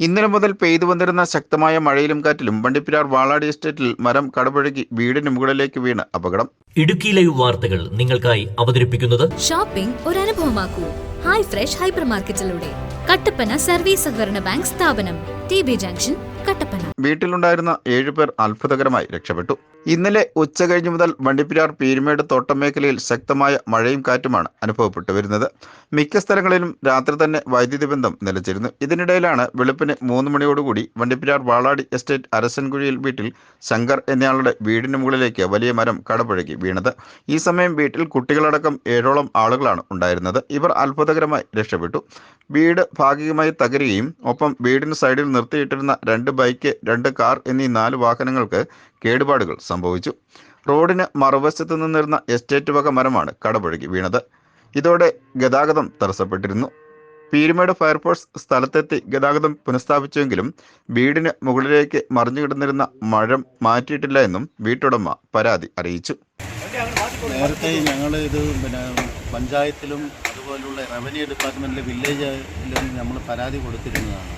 ഇന്നലെ മുതൽ പെയ്തു വന്നിരുന്ന ശക്തമായ മഴയിലും കാറ്റിലും വണ്ടിപ്പെരിയാർ വാളാടി എസ്റ്റേറ്റിൽ മരം കടപുഴകി വീടിന് മുകളിലേക്ക് വീണ് അപകടം. ഇടുക്കി ലൈവ് വാർത്തകൾ നിങ്ങൾക്കായി അവതരിപ്പിക്കുന്നത് ഷോപ്പിംഗ് ഒരു അനുഭവമാക്കൂ ഹൈ ഫ്രഷ് ഹൈപ്പർ മാർക്കറ്റിലൂടെ. കട്ടപ്പന സർവീസ് സഹകരണ ബാങ്ക് സ്ഥാപനം, TB ജംഗ്ഷൻ, കട്ടപ്പന. വീട്ടിലുണ്ടായിരുന്ന 7 പേർ അത്ഭുതകരമായി രക്ഷപ്പെട്ടു. ഇന്നലെ ഉച്ചകഴിഞ്ഞു മുതൽ വണ്ടിപ്പെരിയാർ പീരുമേട് തോട്ടം മേഖലയിൽ ശക്തമായ മഴയും കാറ്റുമാണ് അനുഭവപ്പെട്ടു വരുന്നത്. മിക്ക സ്ഥലങ്ങളിലും രാത്രി തന്നെ വൈദ്യുതി ബന്ധം നിലച്ചിരുന്നു. ഇതിനിടയിലാണ് വെളുപ്പിന് 3 മണിയോടുകൂടി വണ്ടിപ്പെരിയാർ വാളാടി എസ്റ്റേറ്റ് അരസൻകുഴിയിൽ വീട്ടിൽ ശങ്കർ എന്നയാളുടെ വീടിന് മുകളിലേക്ക് വലിയ മരം കടപുഴകി വീണത്. ഈ സമയം വീട്ടിൽ കുട്ടികളടക്കം 7ഓളം ആളുകളാണ് ഉണ്ടായിരുന്നത്. ഇവർ അത്ഭുതകരമായി രക്ഷപ്പെട്ടു. വീട് ഭാഗികമായി തകരുകയും ഒപ്പം വീടിന് സൈഡിൽ നിർത്തിയിട്ടിരുന്ന 2 ബൈക്ക്, 2 കാർ എന്നീ 4 വാഹനങ്ങൾക്ക് കേടുപാടുകൾ സംഭവിച്ചു. റോഡിന് മറുവശത്ത് നിന്നിരുന്ന എസ്റ്റേറ്റ് വക മരമാണ് കടപുഴകി വീണത്. ഇതോടെ ഗതാഗതം തടസ്സപ്പെട്ടിരുന്നു. പീരുമേട് ഫയർഫോഴ്സ് സ്ഥലത്തെത്തി ഗതാഗതം പുനഃസ്ഥാപിച്ചെങ്കിലും വീടിന് മുകളിലേക്ക് മറിഞ്ഞു കിടന്നിരുന്ന മരം മാറ്റിയിട്ടില്ല എന്നും വീട്ടുടമ പരാതി അറിയിച്ചു. നേരത്തെ ഞങ്ങൾ ഇത് പഞ്ചായത്തിലും അതുപോലുള്ള റവന്യൂ ഡിപ്പാർട്ട്മെൻറ്റിലെ വില്ലേജിലും നമ്മൾ പരാതി കൊടുത്തിരുന്നതാണ്.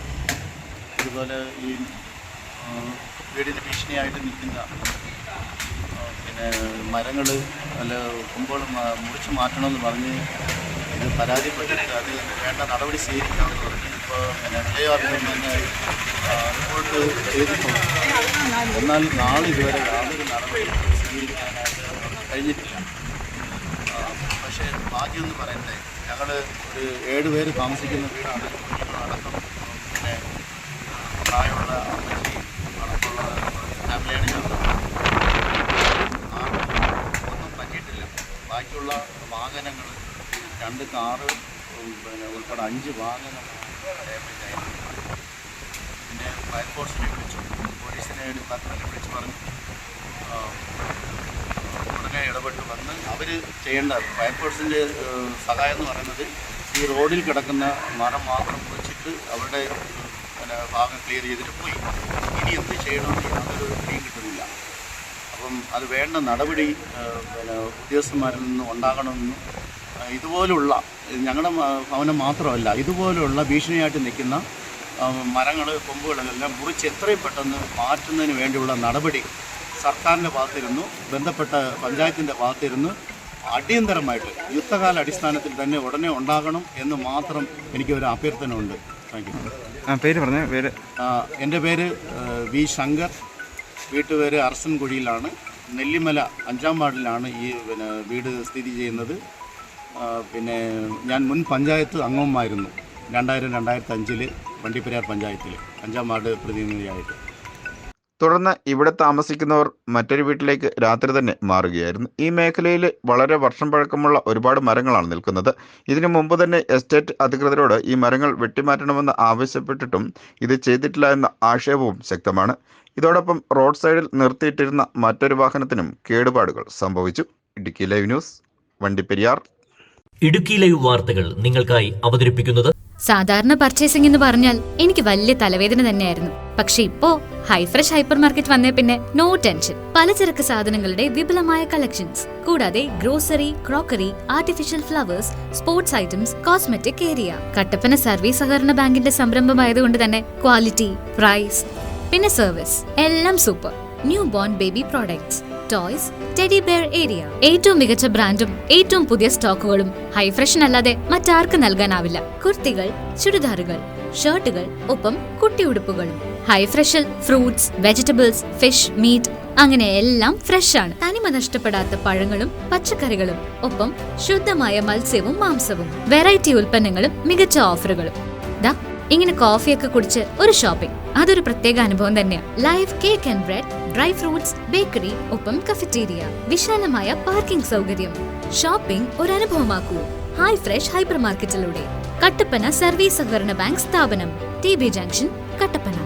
ഇതുപോലെ ഈ വീടിന് ഭീഷണിയായിട്ട് നിൽക്കുന്ന മരങ്ങൾ കൊമ്പുകൾ മുറിച്ച് മാറ്റണമെന്ന് പറഞ്ഞ് ഇത് പരാതിപ്പെട്ടിട്ട് അത് വേണ്ട നടപടി സ്വീകരിക്കണമെന്ന് പറഞ്ഞ് ഇപ്പോൾ വിലയാർക്കും തന്നെ റിപ്പോർട്ട് ചെയ്തിട്ടുണ്ട്. എന്നാൽ നാളെ ഇതുവരെ യാതൊരു നടപടി സ്വീകരിക്കാനായിട്ട് കഴിഞ്ഞിട്ടില്ല. പക്ഷേ ഭാഗ്യമെന്ന് പറയുന്നത് ഞങ്ങൾ ഒരു 7 പേര് താമസിക്കുന്ന വീടാണ്. അടക്കം പ്രായമുള്ള അമ്മച്ചി അടക്കമുള്ള ഫാമിലിയാണ് ഞങ്ങൾ. ഒന്നും പറ്റിയിട്ടില്ല. ബാക്കിയുള്ള വാഹനങ്ങൾ 2 കാറ് ഉൾപ്പെടെ 5 വാഹനങ്ങൾ ഡാമേജ് ആയിരുന്നു. പിന്നെ ഫയർഫോഴ്സിനെ വിളിച്ചു, പോലീസിനെ ഡിപ്പാർട്ട്മെൻറ്റിനെ വിളിച്ച് പറഞ്ഞു. ഉടനെ ഇടപെട്ട് വന്ന് അവർ ചെയ്യേണ്ട ഫയർഫോഴ്സിൻ്റെ സഹായം എന്ന് പറയുന്നത് ഈ റോഡിൽ കിടക്കുന്ന മരം മാത്രം വെച്ചിട്ട് അവരുടെ ഭാഗം ക്ലിയർ ചെയ്തിട്ട് പോയി. ഇനി എന്ത് ചെയ്യണമെന്ന് യാതൊരു പിടിയും കിട്ടുന്നില്ല. അപ്പം അത് വേണ്ട നടപടി ഉദ്യോഗസ്ഥന്മാരിൽ നിന്ന് ഉണ്ടാകണമെന്നും ഇതുപോലുള്ള ഞങ്ങളുടെ ഭവനം മാത്രമല്ല, ഇതുപോലുള്ള ഭീഷണിയായിട്ട് നിൽക്കുന്ന മരങ്ങൾ, കൊമ്പുകളെല്ലാം മുറിച്ച് എത്രയും പെട്ടെന്ന് മാറ്റുന്നതിന് വേണ്ടിയുള്ള നടപടി സർക്കാരിൻ്റെ ഭാഗത്തിരുന്നു, ബന്ധപ്പെട്ട പഞ്ചായത്തിൻ്റെ ഭാഗത്തിരുന്നു അടിയന്തരമായിട്ട് യുദ്ധകാല അടിസ്ഥാനത്തിൽ തന്നെ ഉടനെ ഉണ്ടാകണം എന്ന് മാത്രം എനിക്കൊരു അഭ്യർത്ഥന ഉണ്ട്. Thank you. പേര് പറഞ്ഞ പേര്? എൻ്റെ പേര് വി ശങ്കർ. വീട്ടുപേര് അരസൻകുഴിയിലാണ്. നെല്ലിമല 5-ാം വാർഡിലാണ് ഈ വീട് സ്ഥിതി ചെയ്യുന്നത്. ഞാൻ മുൻ പഞ്ചായത്ത് അംഗവുമായിരുന്നു 2000-2005 വണ്ടിപ്പെരിയാർ പഞ്ചായത്തിൽ 5-ാം വാർഡ് പ്രതിനിധിയായിട്ട്. തുടർന്ന് ഇവിടെ താമസിക്കുന്നവർ മറ്റൊരു വീട്ടിലേക്ക് രാത്രി തന്നെ മാറുകയായിരുന്നു. ഈ മേഖലയിൽ വളരെ വർഷം പഴക്കമുള്ള ഒരുപാട് മരങ്ങളാണ് നിൽക്കുന്നത്. ഇതിനു മുമ്പ് തന്നെ എസ്റ്റേറ്റ് അധികൃതരോട് ഈ മരങ്ങൾ വെട്ടിമാറ്റണമെന്ന് ആവശ്യപ്പെട്ടിട്ടും ഇത് ചെയ്തിട്ടില്ല എന്ന ആക്ഷേപവും ശക്തമാണ്. ഇതോടൊപ്പം റോഡ് സൈഡിൽ നിർത്തിയിട്ടിരുന്ന മറ്റൊരു വാഹനത്തിനും കേടുപാടുകൾ സംഭവിച്ചു. Idukki live news, Vandiperiyar. Idukki live വാർത്തകൾ നിങ്ങൾക്കായി അവതരിപ്പിക്കുന്നത് സാധാരണ പർച്ചേസിംഗ് എന്ന് പറഞ്ഞാൽ എനിക്ക് വലിയ തലവേദന തന്നെയായിരുന്നു. പക്ഷെ ഇപ്പോ ഹൈ ഫ്രഷ് ഹൈപ്പർ മാർക്കറ്റ് വന്നേ പിന്നെ നോ ടെൻഷൻ. പലചരക്ക് സാധനങ്ങളുടെ വിപുലമായ കളക്ഷൻസ്, കൂടാതെ grocery, crockery, artificial flowers, sports items, cosmetic area. Kattappana service സഹകരണ ബാങ്കിന്റെ സംരംഭമായതുകൊണ്ട് തന്നെ ക്വാളിറ്റി, പ്രൈസ്, പിന്നെ സർവീസ് എല്ലാം super. New born baby products, toys, teddy bear area. ഏറ്റവും മികച്ച ബ്രാൻഡും ഏറ്റവും പുതിയ സ്റ്റോക്കുകളും ഹൈ ഫ്രഷിനല്ലാതെ മറ്റാർക്ക് നൽകാനാവില്ല. കുർത്തികൾ, ചുരിദാറുകൾ, ഷർട്ടുകൾ, ഒപ്പം കുട്ടിയുടുപ്പുകളും. ഹൈ ഫ്രഷിൽ ഫ്രൂട്ട്സ്, വെജിറ്റബിൾസ്, ഫിഷ്, മീറ്റ്, അങ്ങനെ എല്ലാം ഫ്രഷ് ആണ്. തനിമ നഷ്ടപ്പെടാത്ത പഴങ്ങളും പച്ചക്കറികളും, ഒപ്പം ശുദ്ധമായ മത്സ്യവും മാംസവും. വെറൈറ്റി ഉൽപ്പന്നങ്ങളും മികച്ച ഓഫറുകളും. ഇങ്ങനെ കോഫിയൊക്കെ കുടിച്ച് ഒരു ഷോപ്പിംഗ്, അതൊരു പ്രത്യേക അനുഭവം തന്നെയാണ്. Live cake and bread, dry fruits, bakery, ഒപ്പം കഫറ്റീരിയ, വിശാലമായ പാർക്കിംഗ് സൗകര്യം. ഷോപ്പിംഗ് ഒരു അനുഭവമാക്കൂ ഹൈ ഫ്രഷ് ഹൈപ്പർ മാർക്കറ്റിലൂടെ. കട്ടപ്പന സർവീസ് സഹകരണ ബാങ്ക് സ്ഥാപനം, TB ജംഗ്ഷൻ, കട്ടപ്പന.